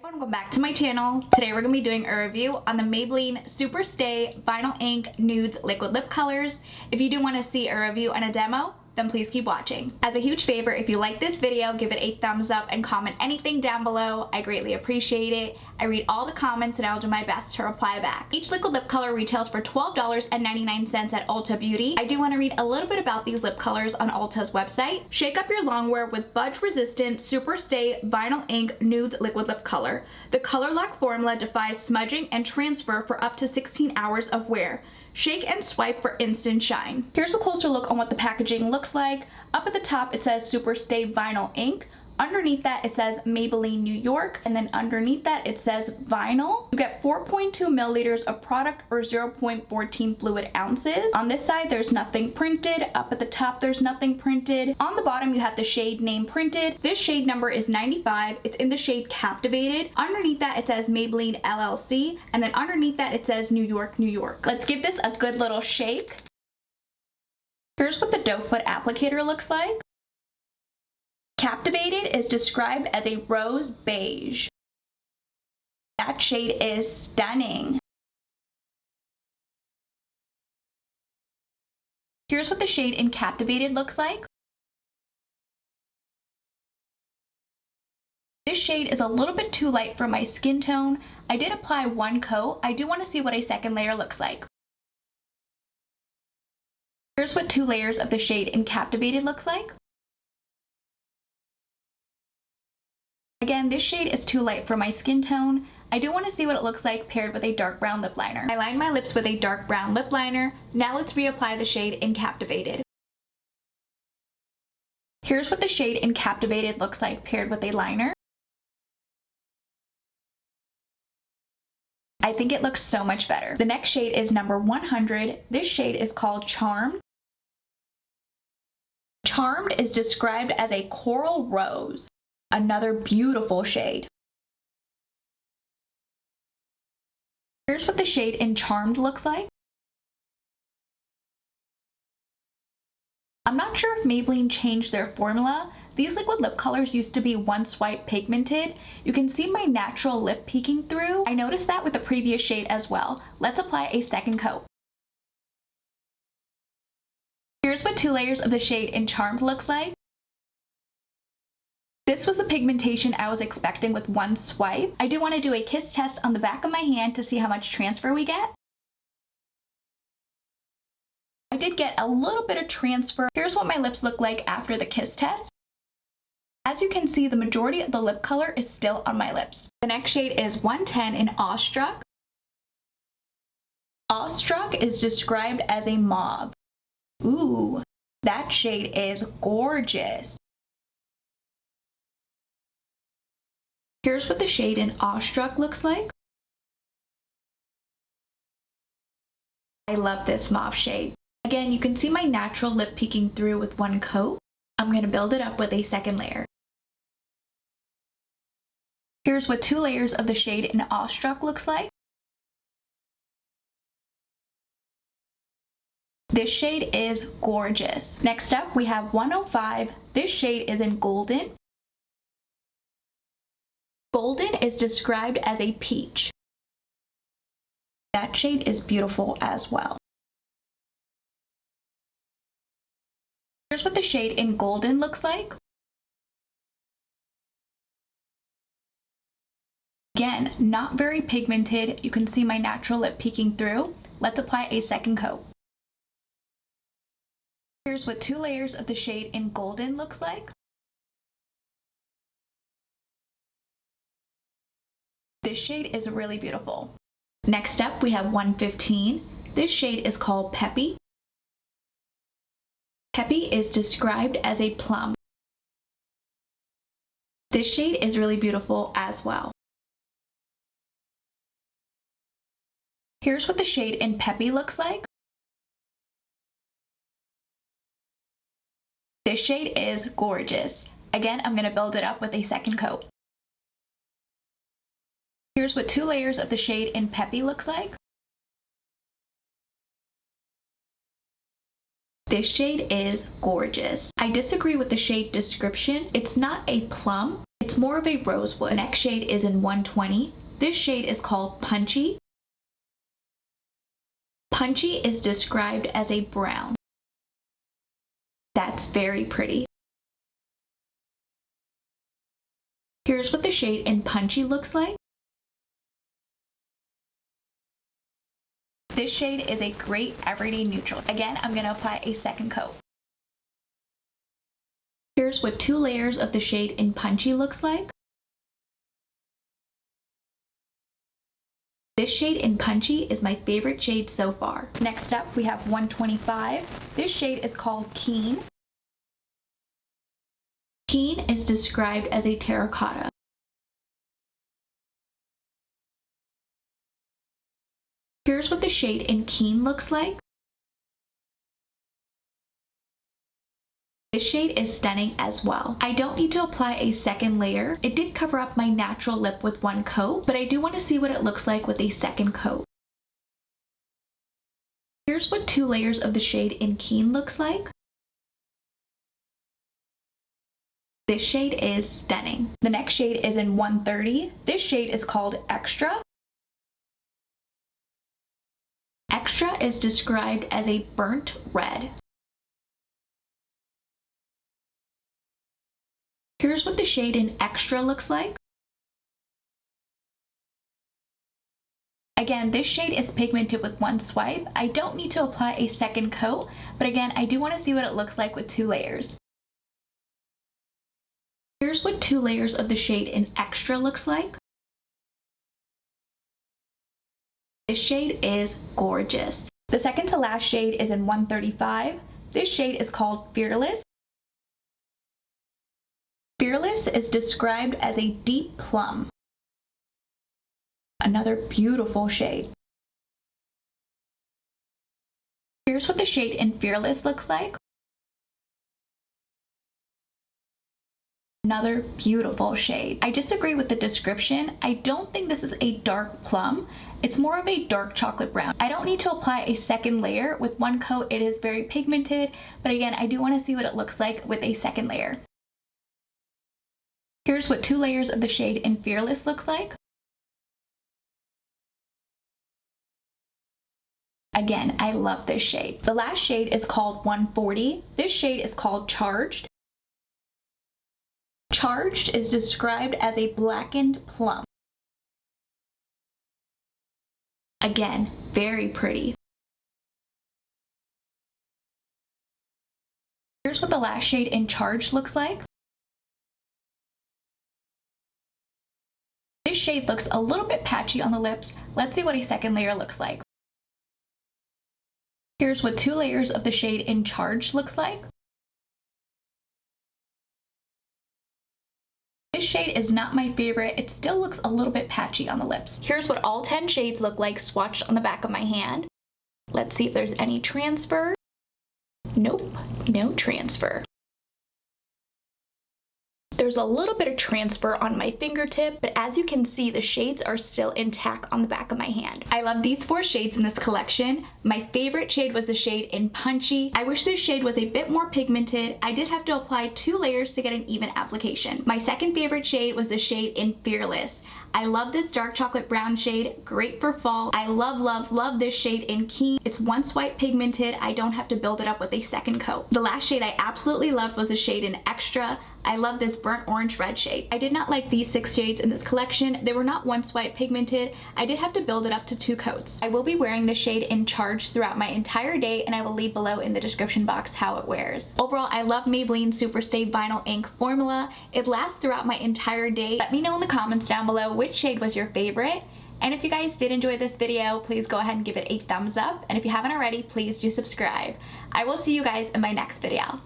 Welcome back to my channel. Today we're going to be doing a review on the Maybelline Super Stay Vinyl Ink Nudes Liquid Lip Colors. If you do want to see a review and a demo, then please keep watching. As a huge favor, if you like this video, give it a thumbs up and comment anything down below. I greatly appreciate it. I read all the comments and I'll do my best to reply back. Each liquid lip color retails for $12.99 at Ulta Beauty. I do want to read a little bit about these lip colors on Ulta's website. Shake up your longwear with budge-resistant Super Stay Vinyl Ink Nudes Liquid Lip Color. The color lock formula defies smudging and transfer for up to 16 hours of wear. Shake and swipe for instant shine. Here's a closer look on what the packaging looks like. Up at the top it says Super Stay Vinyl Ink. Underneath that it says Maybelline New York, and then underneath that it says vinyl. You get 4.2 milliliters of product or 0.14 fluid ounces. On this side there's nothing printed. Up at the top there's nothing printed. On the bottom you have the shade name printed. This shade number is 95. It's in the shade Captivated. Underneath that it says Maybelline LLC, and then underneath that it says New York, New York. Let's give this a good little shake. Here's what the doe foot applicator looks like. Captivated is described as a rose beige. That shade is stunning. Here's what the shade in Captivated looks like. This shade is a little bit too light for my skin tone. I did apply one coat. I do want to see what a second layer looks like. Here's what 2 layers of the shade in Captivated looks like. Again, this shade is too light for my skin tone. I do want to see what it looks like paired with a dark brown lip liner. I lined my lips with a dark brown lip liner. Now let's reapply the shade in Captivated. Here's what the shade in Captivated looks like paired with a liner. I think it looks so much better. The next shade is number 100. This shade is called Charmed. Charmed is described as a coral rose. Another beautiful shade. Here's what the shade in Charmed looks like. I'm not sure if Maybelline changed their formula. These liquid lip colors used to be one swipe pigmented. You can see my natural lip peeking through. I noticed that with the previous shade as well. Let's apply a second coat. Here's what 2 layers of the shade in Charmed looks like. This was the pigmentation I was expecting with one swipe. I do want to do a kiss test on the back of my hand to see how much transfer we get. I did get a little bit of transfer. Here's what my lips look like after the kiss test. As you can see, the majority of the lip color is still on my lips. The next shade is 110 in Awestruck. Awestruck is described as a mauve. Ooh, that shade is gorgeous. Here's what the shade in Awestruck looks like. I love this mauve shade. Again, you can see my natural lip peeking through with one coat. I'm going to build it up with a second layer. Here's what 2 layers of the shade in Awestruck looks like. This shade is gorgeous. Next up, we have 105. This shade is in Golden. Golden is described as a peach. That shade is beautiful as well. Here's what the shade in Golden looks like. Again, not very pigmented. You can see my natural lip peeking through. Let's apply a second coat. Here's what 2 layers of the shade in Golden looks like. This shade is really beautiful. Next up, we have 115. This shade is called Peppy. Peppy is described as a plum. This shade is really beautiful as well. Here's what the shade in Peppy looks like. This shade is gorgeous. Again, I'm going to build it up with a second coat. Here's what 2 layers of the shade in Peppy looks like. This shade is gorgeous. I disagree with the shade description. It's not a plum. It's more of a rosewood. The next shade is in 120. This shade is called Punchy. Punchy is described as a brown. That's very pretty. Here's what the shade in Punchy looks like. This shade is a great everyday neutral. Again, I'm going to apply a second coat. Here's what 2 layers of the shade in Punchy looks like. This shade in Punchy is my favorite shade so far. Next up, we have 125. This shade is called Keen. Keen is described as a terracotta. Here's what the shade in Keen looks like. This shade is stunning as well. I don't need to apply a second layer. It did cover up my natural lip with one coat, but I do want to see what it looks like with a second coat. Here's what 2 layers of the shade in Keen looks like. This shade is stunning. The next shade is in 130. This shade is called Extra. Extra is described as a burnt red. Here's what the shade in Extra looks like. Again, this shade is pigmented with one swipe. I don't need to apply a second coat, but again, I do want to see what it looks like with 2 layers. Here's what 2 layers of the shade in Extra looks like. This shade is gorgeous. The second to last shade is in 135. This shade is called Fearless. Fearless is described as a deep plum. Another beautiful shade. Here's what the shade in Fearless looks like. Another beautiful shade. I disagree with the description. I don't think this is a dark plum. It's more of a dark chocolate brown. I don't need to apply a second layer. With one coat, it is very pigmented, but again, I do want to see what it looks like with a second layer. Here's what 2 layers of the shade in Fearless looks like. Again, I love this shade. The last shade is called 140. This shade is called Charged. Charged is described as a blackened plum. Again, very pretty. Here's what the last shade in Charged looks like. This shade looks a little bit patchy on the lips. Let's see what a second layer looks like. Here's what 2 layers of the shade in Charged looks like. This shade is not my favorite. It still looks a little bit patchy on the lips. Here's what all 10 shades look like swatched on the back of my hand. Let's see if there's any transfer. Nope, no transfer. There's a little bit of transfer on my fingertip, but as you can see, the shades are still intact on the back of my hand. I love these 4 shades in this collection. My favorite shade was the shade in Punchy. I wish this shade was a bit more pigmented. I did have to apply 2 layers to get an even application. My second favorite shade was the shade in Fearless. I love this dark chocolate brown shade, great for fall. I love this shade in Keen. It's one swipe pigmented. I don't have to build it up with a second coat. The last shade I absolutely loved was the shade in Extra. I love this burnt orange red shade. I did not like these 6 shades in this collection. They were not one swipe pigmented. I did have to build it up to 2 coats. I will be wearing the shade in Charged throughout my entire day, and I will leave below in the description box how it wears. Overall, I love Maybelline Superstay Vinyl Ink formula. It lasts throughout my entire day. Let me know in the comments down below which shade was your favorite. And if you guys did enjoy this video, please go ahead and give it a thumbs up. And if you haven't already, please do subscribe. I will see you guys in my next video.